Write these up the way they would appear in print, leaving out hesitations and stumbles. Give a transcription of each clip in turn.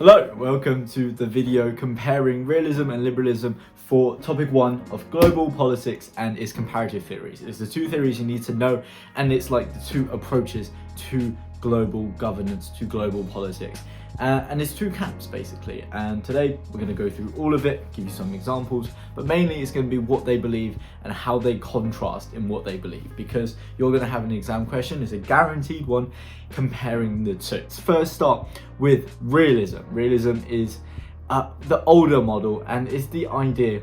Hello, welcome to the video comparing realism and liberalism for topic 1 of global politics and its comparative theories. It's the two theories you need to know, and it's like the two approaches to global governance, to global politics. And it's two camps basically, and today we're going to go through all of it, give you some examples, but mainly it's going to be what they believe and how they contrast in what they believe, because you're going to have an exam question, it's a guaranteed one, comparing the two. Let's first start with realism. Realism is the older model, and it's the idea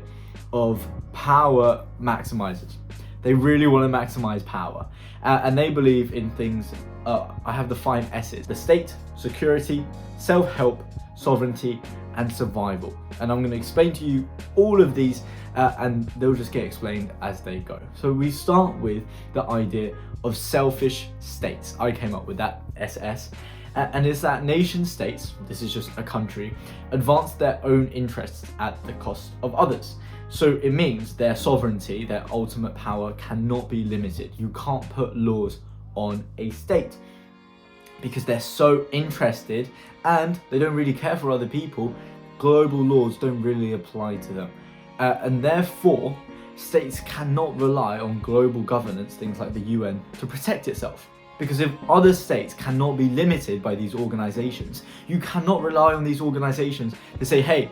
of power maximizers. They really want to maximize power, and they believe in things. I have the 5 S's: the state, security, self-help, sovereignty, and survival. And I'm going to explain to you all of these, and they'll just get explained as they go. So we start with the idea of selfish states. I came up with that, SS. And it's that nation states, this is just a country, advance their own interests at the cost of others. So it means their sovereignty, their ultimate power, cannot be limited. You can't put laws on a state because they're so interested and they don't really care for other people. Global laws don't really apply to them, and therefore states cannot rely on global governance, things like the UN, to protect itself. Because if other states cannot be limited by these organizations, you cannot rely on these organizations to say, hey,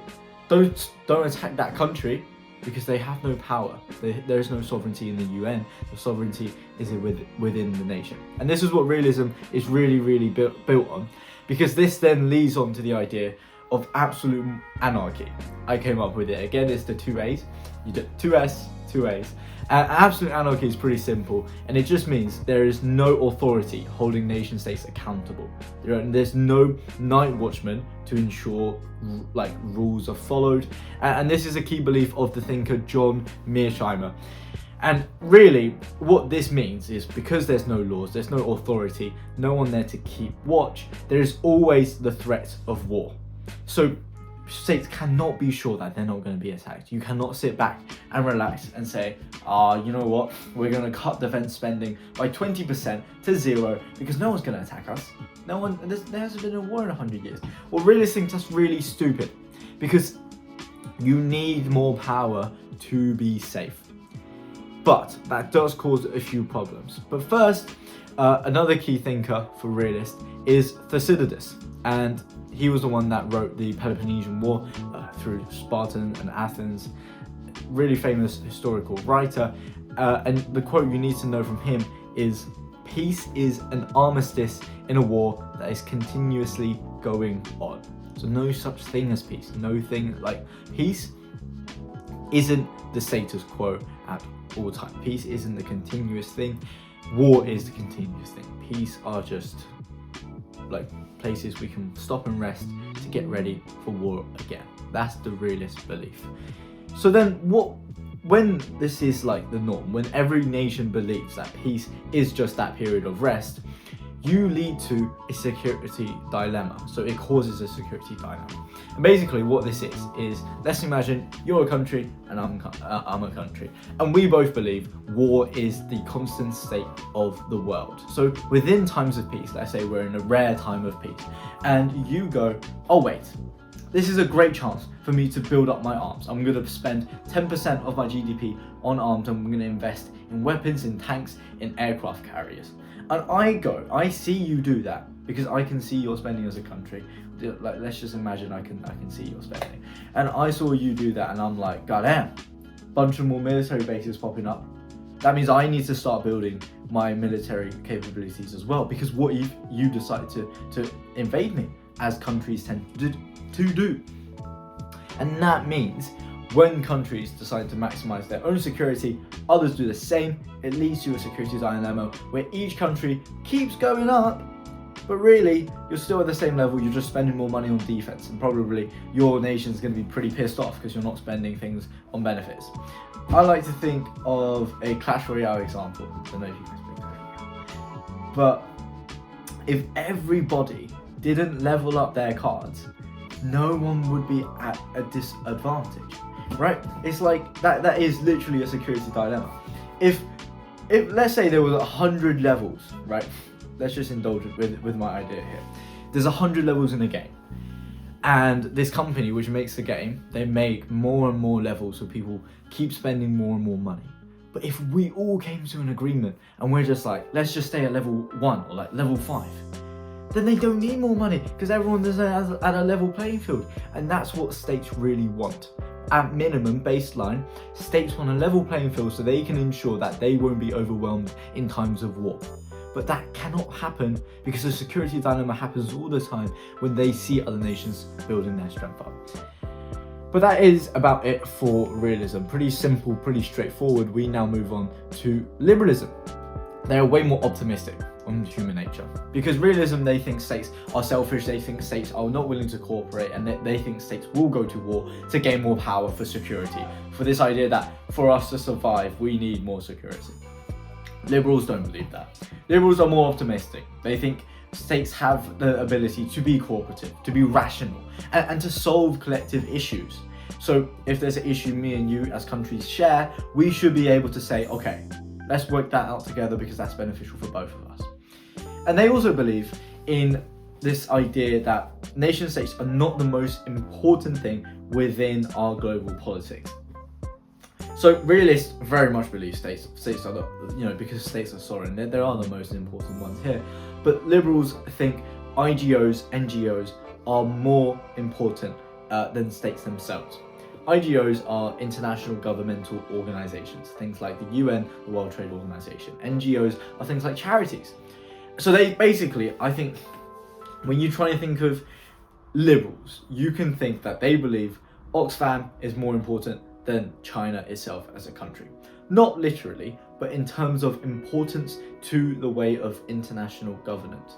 don't attack that country, because they have no power. There is no sovereignty in the UN. The sovereignty is within the nation. And this is what realism is really built on, because this then leads on to the idea of absolute anarchy. I came up with it. Again, it's the 2 A's. You do 2S, 2 A's. Absolute anarchy is pretty simple, and it just means there is no authority holding nation states accountable. There's no night watchman to ensure rules are followed, and this is a key belief of the thinker John Mearsheimer. And really what this means is, because there's no laws, there's no authority, no one there to keep watch, there is always the threat of war. So states cannot be sure that they're not going to be attacked. You cannot sit back and relax and say, you know what, we're going to cut defense spending by 20% to 0 because no one's going to attack us. No one, there hasn't been a war in 100 years. Well, realists think that's really stupid, because you need more power to be safe. But that does cause a few problems. But first, another key thinker for realists is Thucydides, and he was the one that wrote the Peloponnesian War through Sparta and Athens. Really famous historical writer. And the quote you need to know from him is, "Peace is an armistice in a war that is continuously going on." So no such thing as peace. No thing like peace isn't the status quo at all time. Peace isn't the continuous thing. War is the continuous thing. Peace are just like places we can stop and rest to get ready for war again. That's the realist belief. So then when this is like the norm, when every nation believes that peace is just that period of rest, you lead to a security dilemma. So it causes a security dilemma. And basically what this is let's imagine you're a country and I'm a country, and we both believe war is the constant state of the world. So within times of peace, let's say we're in a rare time of peace, and you go, oh wait, this is a great chance for me to build up my arms. I'm going to spend 10% of my GDP on arms, and I'm going to invest in weapons, in tanks, in aircraft carriers. And I see you do that, because I can see your spending as a country. Like, let's just imagine I can see your spending. And I saw you do that, and I'm like, goddamn, bunch of more military bases popping up. That means I need to start building my military capabilities as well, because what if you decide to invade me, as countries tend to do? And that means when countries decide to maximize their own security, others do the same. It leads to a security dilemma where each country keeps going up, but really you're still at the same level. You're just spending more money on defense, and probably your nation's going to be pretty pissed off because you're not spending things on benefits. I like to think of a Clash Royale example. I don't know if you guys play Clash Royale, but if everybody didn't level up their cards, no one would be at a disadvantage, right? It's like that is literally a security dilemma. If let's say there was 100 levels, right? Let's just indulge with my idea here. There's 100 levels in a game, And this company, which makes the game, they make more and more levels so people keep spending more and more money. But if we all came to an agreement and we're just like, let's just stay at level 1 or like level 5, then they don't need more money because everyone is at a level playing field. And that's what states really want. At minimum, baseline, states want a level playing field so they can ensure that they won't be overwhelmed in times of war. But that cannot happen because the security dilemma happens all the time when they see other nations building their strength up. But that is about it for realism. Pretty simple, pretty straightforward. We now move on to liberalism. They are way more optimistic on human nature. Because realism, they think states are selfish, they think states are not willing to cooperate, and they think states will go to war to gain more power for security. For this idea that for us to survive, we need more security. Liberals don't believe that. Liberals are more optimistic. They think states have the ability to be cooperative, to be rational, and to solve collective issues. So if there's an issue me and you as countries share, we should be able to say, okay, let's work that out together because that's beneficial for both of us. And they also believe in this idea that nation states are not the most important thing within our global politics. So realists very much believe states are the, because states are sovereign, they are the most important ones here. But liberals think IGOs, NGOs are more important than states themselves. IGOs are international governmental organizations, things like the UN, the World Trade Organization. NGOs are things like charities. So they basically, I think, when you try and think of liberals, you can think that they believe Oxfam is more important than China itself as a country. Not literally, but in terms of importance to the way of international governance.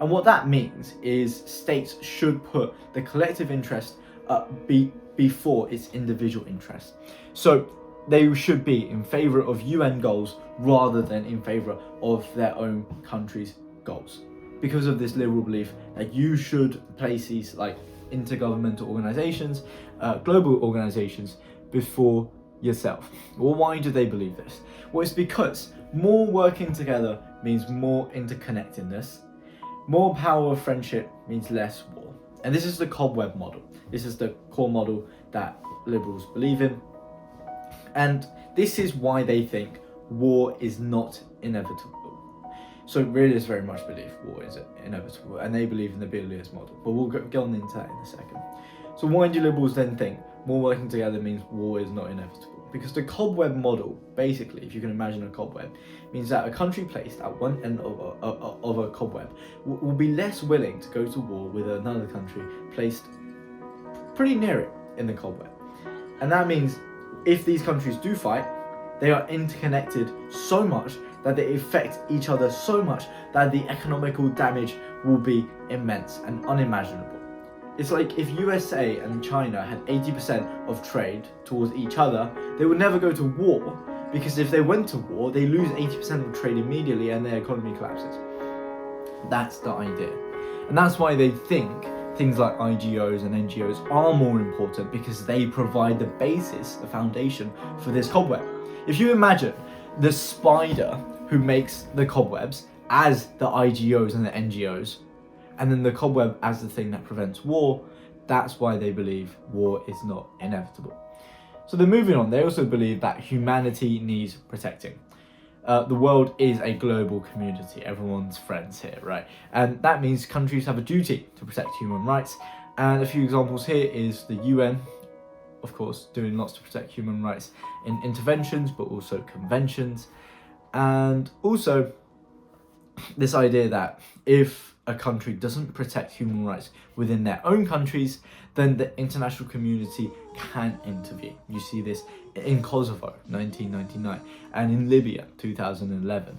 And what that means is states should put the collective interest before its individual interest. So they should be in favour of UN goals rather than in favour of their own country's goals. Because of this liberal belief that you should place these like intergovernmental organisations, global organisations, before yourself. Well, why do they believe this? Well, it's because more working together means more interconnectedness. More power of friendship means less war. And this is the cobweb model. This is the core model that liberals believe in. And this is why they think war is not inevitable. So realists very much believe war is inevitable, and they believe in the Liberalist model. But we'll go on into that in a second. So why do liberals then think more working together means war is not inevitable? Because the cobweb model, basically, if you can imagine a cobweb, means that a country placed at one end of a cobweb will be less willing to go to war with another country placed pretty near it in the cobweb. And that means if these countries do fight, they are interconnected so much that they affect each other so much that the economical damage will be immense and unimaginable. It's like if USA and China had 80% of trade towards each other, they would never go to war, because if they went to war, they lose 80% of trade immediately and their economy collapses. That's the idea. And that's why they think things like IGOs and NGOs are more important, because they provide the basis, the foundation for this cobweb. If you imagine the spider who makes the cobwebs as the IGOs and the NGOs, and then the cobweb as the thing that prevents war, that's why they believe war is not inevitable. So they're moving on. They also believe that humanity needs protecting. The world is a global community. Everyone's friends here, right? And that means countries have a duty to protect human rights. And a few examples here is the UN, of course, doing lots to protect human rights in interventions, but also conventions. And also this idea that if a country doesn't protect human rights within their own countries, then the international community can intervene. You see this in Kosovo, 1999, and in Libya, 2011.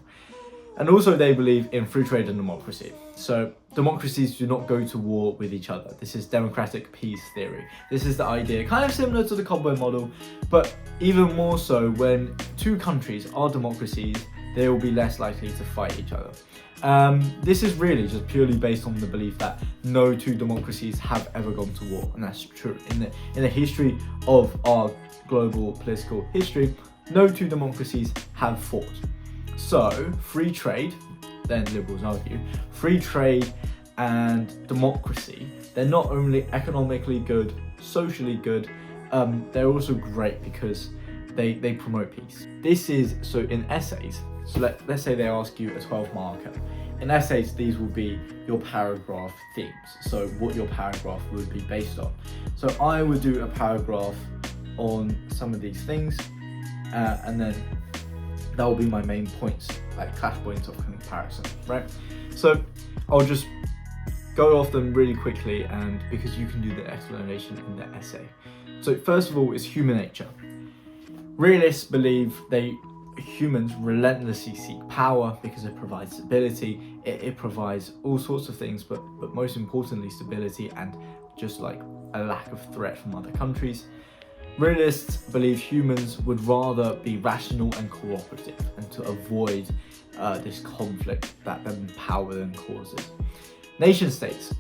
And also they believe in free trade and democracy. So democracies do not go to war with each other. This is democratic peace theory. This is the idea, kind of similar to the cobweb model, but even more so when two countries are democracies, they will be less likely to fight each other. This is really just purely based on the belief that no two democracies have ever gone to war, and that's true. In the history of our global political history, no two democracies have fought. So free trade, then liberals argue, free trade and democracy, they're not only economically good, socially good, they're also great because they promote peace. This is, so in essays, so let's say they ask you a 12 marker. In essays, these will be your paragraph themes, so what your paragraph would be based on. So I would do a paragraph on some of these things, and then that will be my main points, like clash points of comparison, right? So I'll just go off them really quickly, and because you can do the explanation in the essay. So first of all is human nature. Realists believe humans relentlessly seek power because it provides stability, it provides all sorts of things, but most importantly stability and just like a lack of threat from other countries. Realists believe humans would rather be rational and cooperative and to avoid this conflict that then power then causes. Nation states.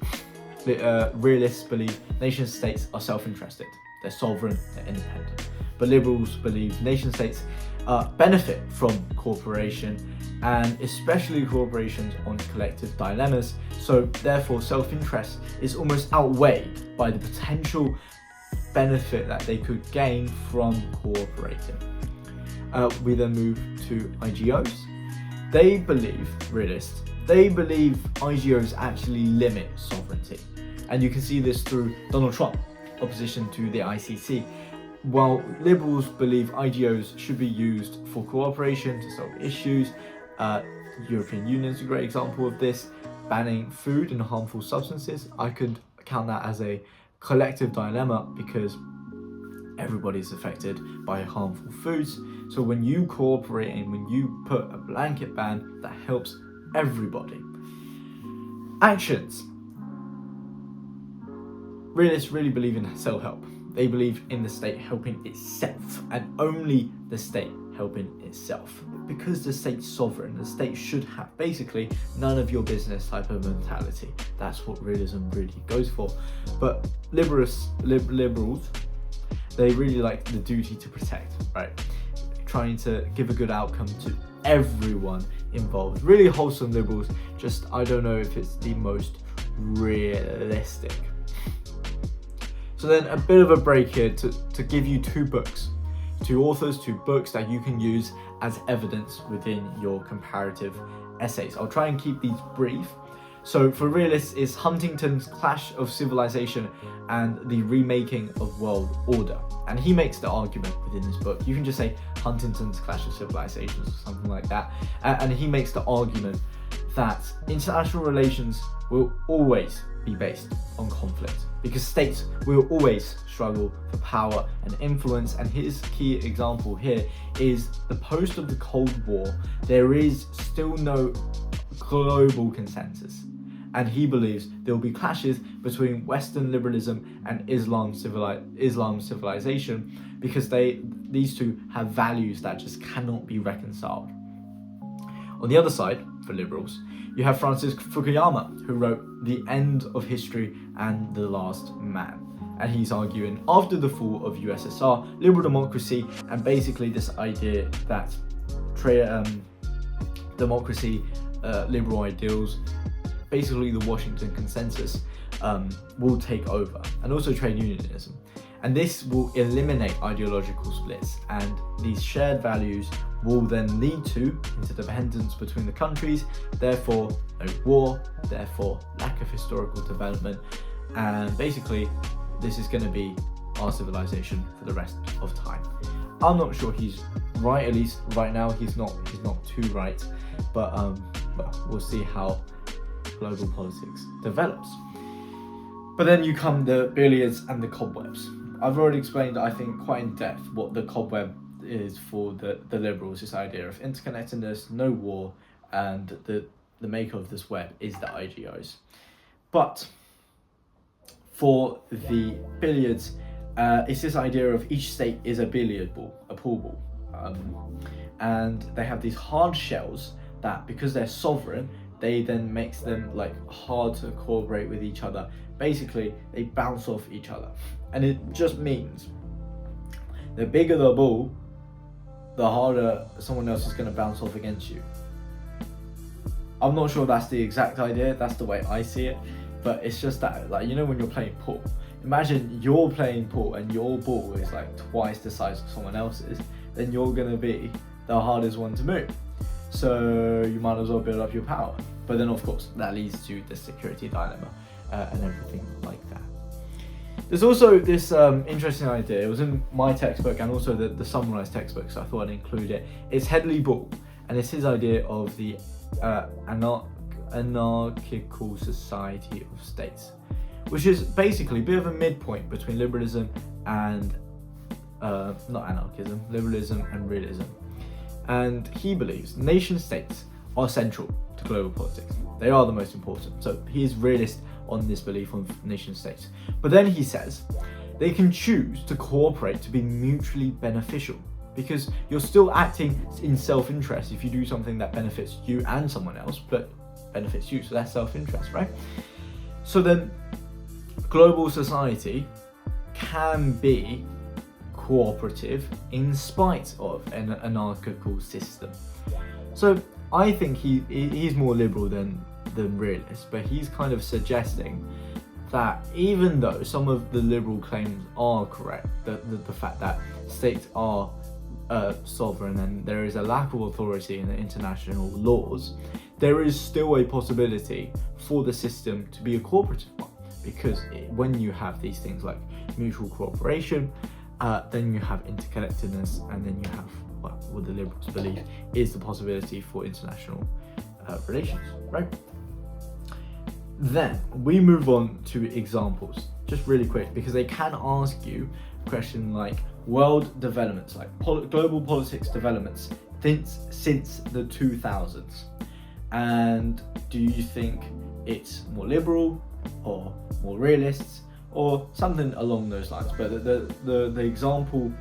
Realists believe nation states are self-interested, they're sovereign, they're independent. But liberals believe nation states benefit from cooperation, and especially corporations on collective dilemmas, so therefore self-interest is almost outweighed by the potential benefit that they could gain from cooperating. We then move to IGOs. They believe, realists, they believe IGOs actually limit sovereignty, and you can see this through Donald Trump opposition to the ICC. While liberals believe IGOs should be used for cooperation to solve issues, European Union is a great example of this, banning food and harmful substances. I could count that as a collective dilemma because everybody's affected by harmful foods. So when you cooperate and when you put a blanket ban, that helps everybody. Actions. Realists really believe in self-help. They believe in the state helping itself, and only the state helping itself. Because the state's sovereign, the state should have basically none of your business type of mentality. That's what realism really goes for. But liberals, they really like the duty to protect, right? Trying to give a good outcome to everyone involved. Really wholesome liberals, just I don't know if it's the most realistic. So then a bit of a break here to give you two authors, two books that you can use as evidence within your comparative essays. I'll try and keep these brief. So for realists is Huntington's Clash of Civilization and the Remaking of World Order. And he makes the argument within this book. You can just say Huntington's Clash of Civilizations or something like that. And he makes the argument that international relations will always be based on conflict because states will always struggle for power and influence. And his key example here is the post of the Cold War, there is still no global consensus. And he believes there will be clashes between Western liberalism and Islam civilization because these two have values that just cannot be reconciled. On the other side, for liberals, you have Francis Fukuyama, who wrote The End of History and The Last Man. And he's arguing after the fall of USSR, liberal democracy, and basically this idea that democracy, liberal ideals, basically the Washington Consensus, will take over, and also trade unionism. And this will eliminate ideological splits, and these shared values will then lead to interdependence between the countries, therefore no war, therefore lack of historical development, and basically this is going to be our civilization for the rest of time. I'm not sure he's right, at least right now he's not too right, but we'll see how global politics develops. But then you come the billiards and the cobwebs. I've already explained, I think, quite in depth what the cobweb is for the liberals, this idea of interconnectedness, no war, and the maker of this web is the IGOs. But for the billiards, it's this idea of each state is a billiard ball, a pool ball. And they have these hard shells that, because they're sovereign, they then makes them like hard to cooperate with each other. Basically, they bounce off each other. And it just means the bigger the ball, the harder someone else is going to bounce off against you. I'm not sure that's the exact idea, that's the way I see it, but it's just that, like, you know, when you're playing pool, imagine you're playing pool and your ball is like twice the size of someone else's, then you're gonna be the hardest one to move. So you might as well build up your power. But then of course that leads to the security dilemma and everything like that. There's also this interesting idea. It was in my textbook and also the summarized textbook, so I thought I'd include it. It's Headley B, and it's his idea of the anarchical society of states, which is basically a bit of a midpoint between liberalism and not anarchism, liberalism and realism. And he believes nation states are central to global politics. They are the most important. So he is realist on this belief of nation states. But then he says they can choose to cooperate to be mutually beneficial, because you're still acting in self-interest if you do something that benefits you and someone else, but benefits you, so that's self-interest, right? So then global society can be cooperative in spite of an anarchical system. So I think he's more liberal than realist, but he's kind of suggesting that even though some of the liberal claims are correct, the fact that states are sovereign and there is a lack of authority in the international laws, there is still a possibility for the system to be a cooperative one, because when you have these things like mutual cooperation, then you have interconnectedness, and then you have what the liberals believe is the possibility for international relations, right? Then we move on to examples, just really quick, because they can ask you a question like world developments, like global politics developments since the 2000s, and do you think it's more liberal or more realist or something along those lines? But the example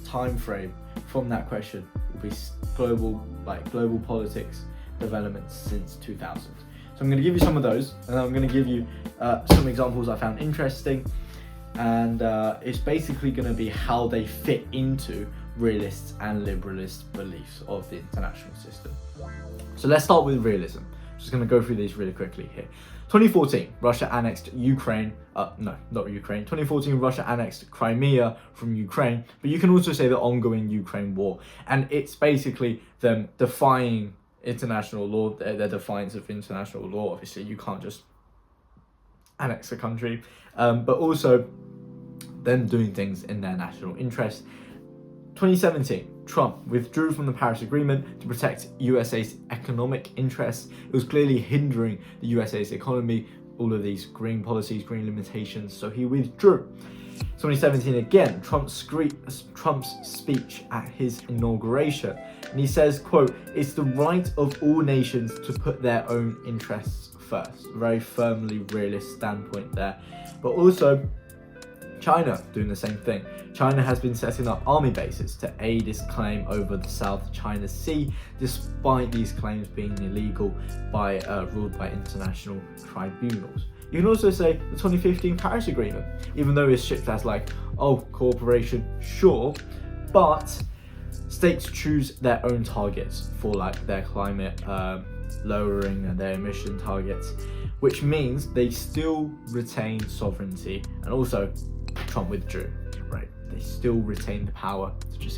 time frame from that question will be global politics developments since 2000. So I'm going to give you some of those, and I'm going to give you some examples I found interesting, and it's basically going to be how they fit into realist and liberalist beliefs of the international system. So let's start with realism. I'm just going to go through these really quickly here. 2014, Russia annexed Ukraine. No, not Ukraine. 2014, Russia annexed Crimea from Ukraine, but you can also say the ongoing Ukraine war. And it's basically them defying international law, their defiance of international law. Obviously, you can't just annex a country, but also them doing things in their national interest. 2017, Trump withdrew from the Paris Agreement to protect USA's economic interests. It was clearly hindering the USA's economy, all of these green policies, green limitations, so he withdrew. 2017 again, Trump's speech at his inauguration, and he says, quote, "It's the right of all nations to put their own interests first." Very firmly realist standpoint there. But also China doing the same thing. China has been setting up army bases to aid its claim over the South China Sea, despite these claims being illegal ruled by international tribunals. You can also say the 2015 Paris Agreement, even though it's shipped as like, oh, cooperation, sure, but states choose their own targets for like their climate lowering and their emission targets, which means they still retain sovereignty. And also Trump withdrew, right? They still retain the power to just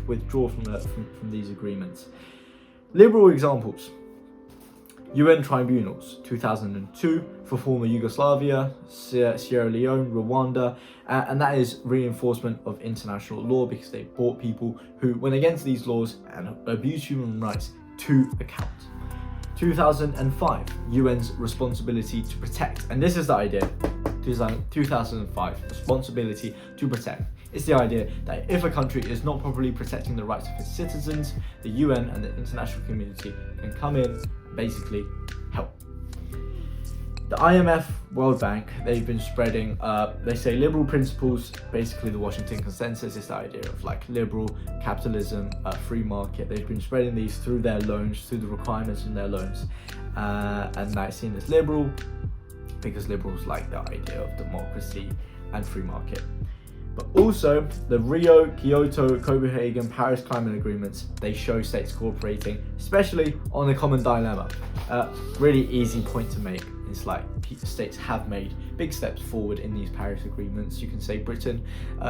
withdraw from these agreements. Liberal examples: UN tribunals, 2002 for former Yugoslavia, Sierra Leone, Rwanda, and that is reinforcement of international law, because they brought people who went against these laws and abused human rights to account. 2005, UN's responsibility to protect, and this is the idea. 2005, responsibility to protect. It's the idea that if a country is not properly protecting the rights of its citizens, the UN and the international community can come in and basically help. The IMF, World Bank, they've been spreading, they say liberal principles, basically the Washington Consensus is the idea of like liberal capitalism, free market. They've been spreading these through their loans, through the requirements in their loans, and that's seen as liberal, because liberals like the idea of democracy and free market. But also the Rio, Kyoto, Copenhagen, Paris climate agreements, they show states cooperating, especially on a common dilemma. Really easy point to make. It's like states have made big steps forward in these Paris agreements. You can say Britain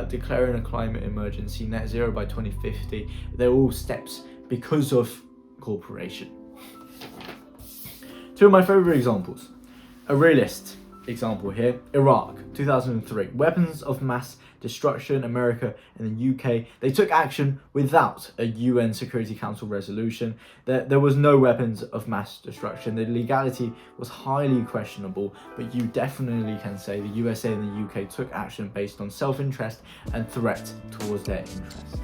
declaring a climate emergency, net zero by 2050. They're all steps because of cooperation. Two of my favorite examples. A realist example here, Iraq, 2003. Weapons of mass destruction, America and the UK. They took action without a UN Security Council resolution. There was no weapons of mass destruction. The legality was highly questionable, but you definitely can say the USA and the UK took action based on self-interest and threat towards their interests.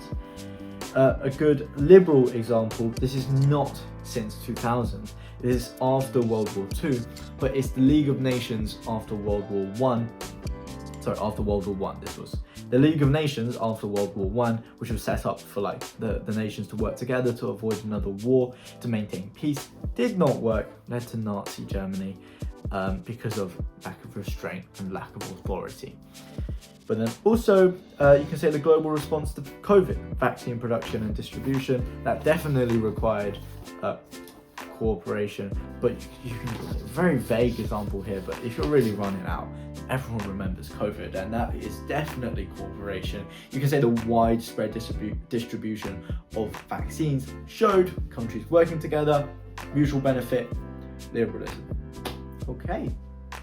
A good liberal example, this is not since 2000, it is after World War II, but it's the League of Nations after World War I this was. The League of Nations after World War I, which was set up for like the nations to work together to avoid another war, to maintain peace, did not work, led to Nazi Germany because of lack of restraint and lack of authority. But then also, you can say the global response to COVID, vaccine production and distribution, that definitely required cooperation, but you can a very vague example here, but if you're really running out, everyone remembers COVID, and that is definitely cooperation. You can say the widespread distribution of vaccines showed countries working together, mutual benefit, liberalism. Okay,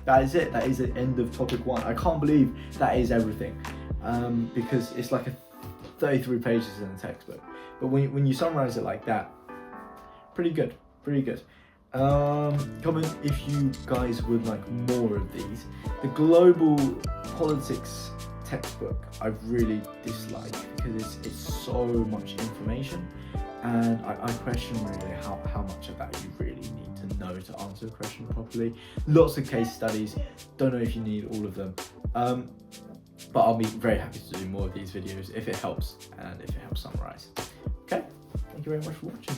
that is it. That is the end of topic 1. I can't believe that is everything, because it's like 33 pages in the textbook, but when you summarize it like that, pretty good. Comment if you guys would like more of these. The global politics textbook I really dislike because it's so much information, and I question really how much of that you really need to know to answer a question properly. Lots of case studies, don't know if you need all of them, but I'll be very happy to do more of these videos if it helps and if it helps summarize. Okay, thank you very much for watching.